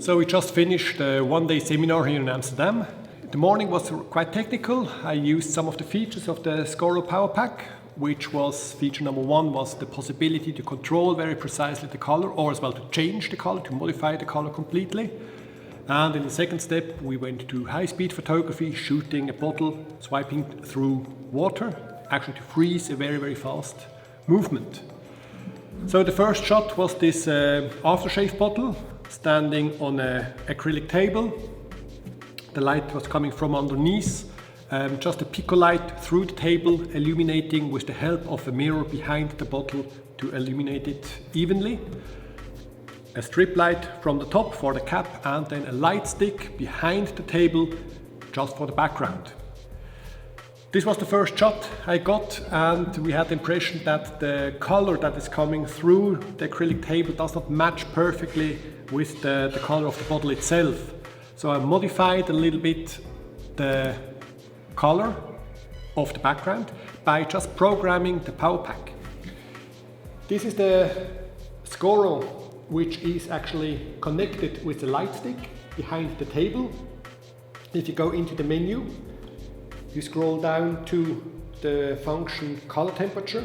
So we just finished a one-day seminar here in Amsterdam. The morning was quite technical. I used some of the features of the Scoro Power Pack, which was feature number one was the possibility to control very precisely the color, or as well to change the color, to modify the color completely. And in the second step, we went to high-speed photography, shooting a bottle, swiping through water, actually to freeze a very, very fast movement. So the first shot was this aftershave bottle standing on an acrylic table. The light was coming from underneath, just a pico light through the table, illuminating with the help of a mirror behind the bottle to illuminate it evenly. A strip light from the top for the cap, and then a light stick behind the table just for the background. This was the first shot I got, and we had the impression that the color that is coming through the acrylic table does not match perfectly with the color of the bottle itself. So I modified a little bit the color of the background by just programming the power pack. This is the Scoro, which is actually connected with the light stick behind the table. If you go into the menu, you scroll down to the function color temperature,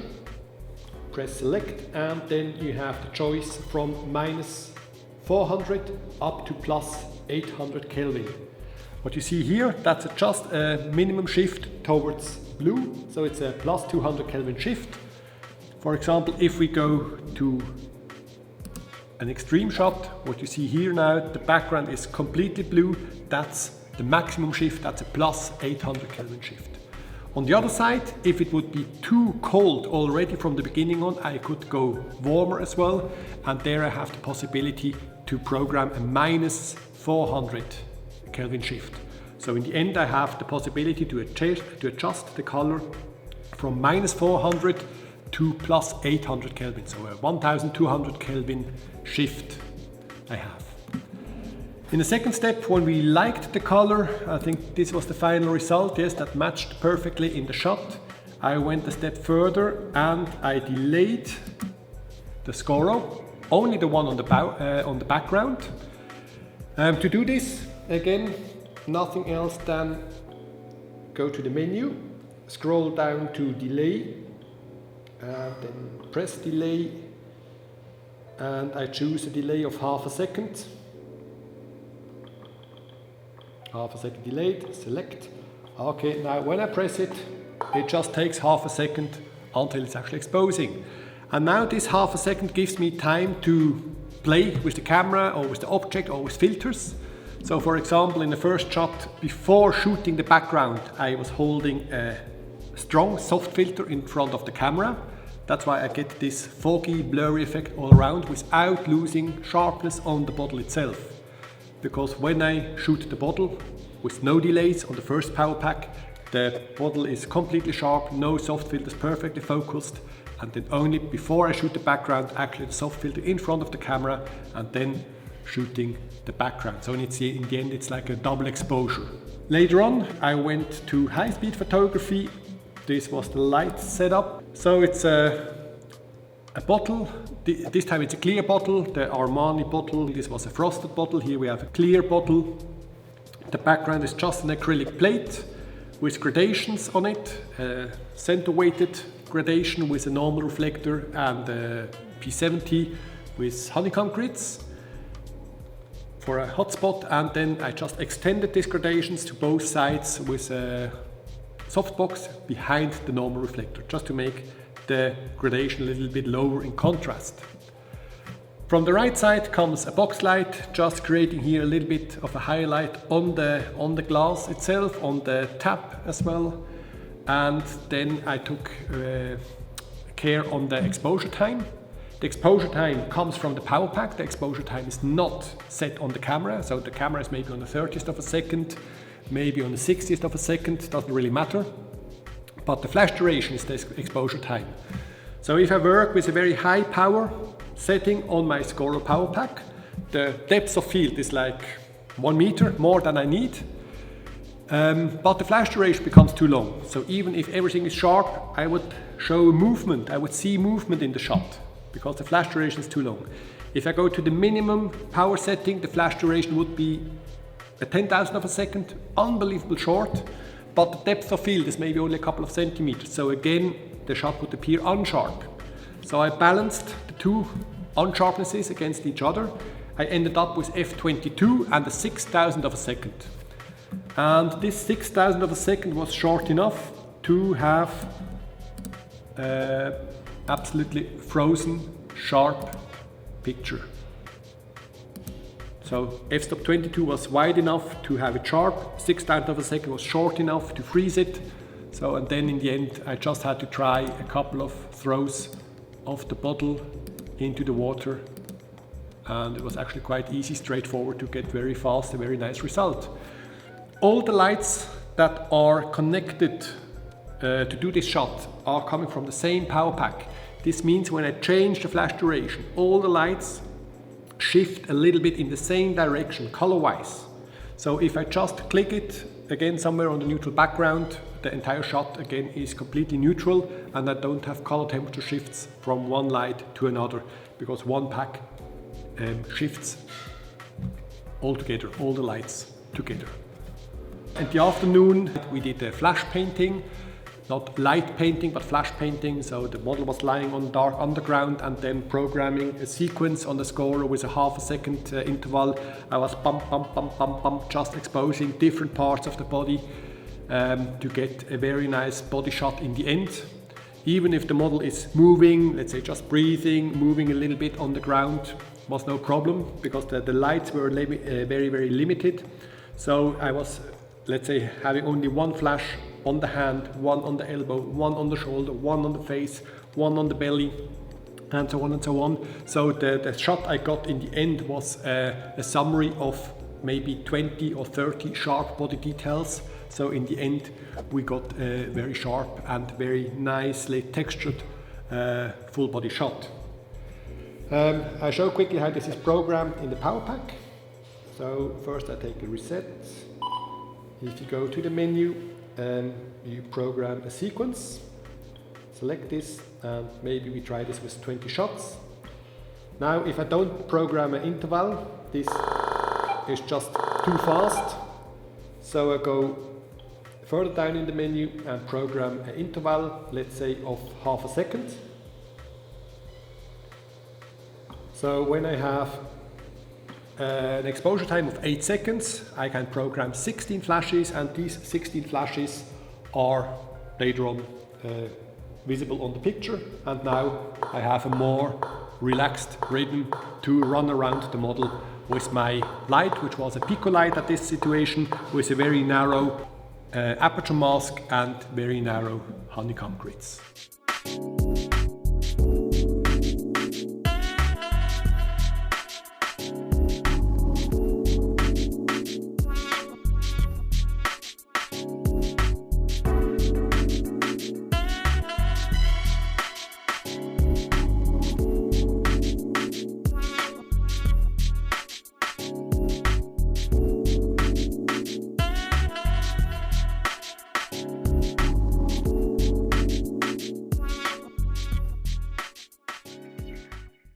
press select, and then you have the choice from -400 up to +800 Kelvin. What you see here, that's just a minimum shift towards blue, so it's a +200 Kelvin shift. For example, if we go to an extreme shot, what you see here now, the background is completely blue, that's the maximum shift, that's a +800 Kelvin shift. On the other side, if it would be too cold already from the beginning on, I could go warmer as well, and there I have the possibility to program a -400 Kelvin shift. So in the end I have the possibility to adjust the color from -400 to +800 Kelvin, so a 1200 Kelvin shift I have. In the second step, when we liked the color, I think this was the final result, yes, that matched perfectly in the shot. I went a step further and I delayed the Scoro, only the one on the background. To do this, again, nothing else than go to the menu, scroll down to delay, then press delay, and I choose a delay of half a second. Half a second delayed, select. Okay, now when I press it, it just takes half a second until it's actually exposing. And now this half a second gives me time to play with the camera or with the object or with filters. So for example, in the first shot, before shooting the background, I was holding a strong soft filter in front of the camera. That's why I get this foggy, blurry effect all around without losing sharpness on the bottle itself. Because when I shoot the bottle with no delays on the first power pack, the bottle is completely sharp, no soft filters, perfectly focused, and then only before I shoot the background, actually the soft filter in front of the camera, and then shooting the background. So in the end it's like a double exposure. Later on I went to high-speed photography. This was the light setup. So it's a bottle. This time it's a clear bottle, the Armani bottle. This was a frosted bottle. Here we have a clear bottle. The background is just an acrylic plate with gradations on it, center weighted gradation with a normal reflector and a P70 with honeycomb grids for a hotspot, and then I just extended these gradations to both sides with a softbox behind the normal reflector, just to make the gradation a little bit lower in contrast. From the right side comes a box light, just creating here a little bit of a highlight on the glass itself, on the tap as well. And then I took care on the exposure time. The exposure time comes from the power pack. The exposure time is not set on the camera, so the camera is maybe on the 30th of a second, maybe on the 60th of a second, doesn't really matter. But the flash duration is the exposure time. So if I work with a very high power setting on my Scoro power pack, the depth of field is like 1 meter, more than I need. But the flash duration becomes too long. So even if everything is sharp, I would show movement. I would see movement in the shot because the flash duration is too long. If I go to the minimum power setting, the flash duration would be a 10,000th of a second, unbelievable short, but the depth of field is maybe only a couple of centimeters. So again, the shot would appear unsharp. So I balanced the two unsharpnesses against each other. I ended up with f22 and a 6,000th of a second. And this 6,000th of a second was short enough to have absolutely frozen, sharp picture. So f-stop 22 was wide enough to have it sharp, 6,000th of a second was short enough to freeze it. So, and then in the end I just had to try a couple of throws of the bottle into the water, and it was actually quite easy, straightforward to get very fast a very nice result. All the lights that are connected to do this shot are coming from the same power pack. This means when I change the flash duration, all the lights shift a little bit in the same direction color-wise. So if I just click it again somewhere on the neutral background, the entire shot again is completely neutral, and I don't have color temperature shifts from one light to another, because one pack shifts all together, all the lights together. In the afternoon we did a flash painting, not light painting but flash painting. So the model was lying on dark underground, and then programming a sequence on the Scoro with a half a second interval. I was bump, bump, bump, bump, bump, just exposing different parts of the body to get a very nice body shot in the end. Even if the model is moving, let's say just breathing, moving a little bit on the ground, was no problem, because the lights were very, very limited. So I was, let's say, having only one flash on the hand, one on the elbow, one on the shoulder, one on the face, one on the belly, and so on and so on. So the shot I got in the end was a summary of maybe 20 or 30 sharp body details. So in the end we got a very sharp and very nicely textured full body shot. I show quickly how this is programmed in the power pack. So first I take a reset. If you go to the menu, you program a sequence, select this, and maybe we try this with 20 shots. Now if I don't program an interval, this is just too fast, so I go further down in the menu and program an interval, let's say of half a second. So when I have an exposure time of 8 seconds, I can program 16 flashes, and these 16 flashes are later on visible on the picture. And now I have a more relaxed rhythm to run around the model with my light, which was a pico light at this situation, with a very narrow aperture mask and very narrow honeycomb grids.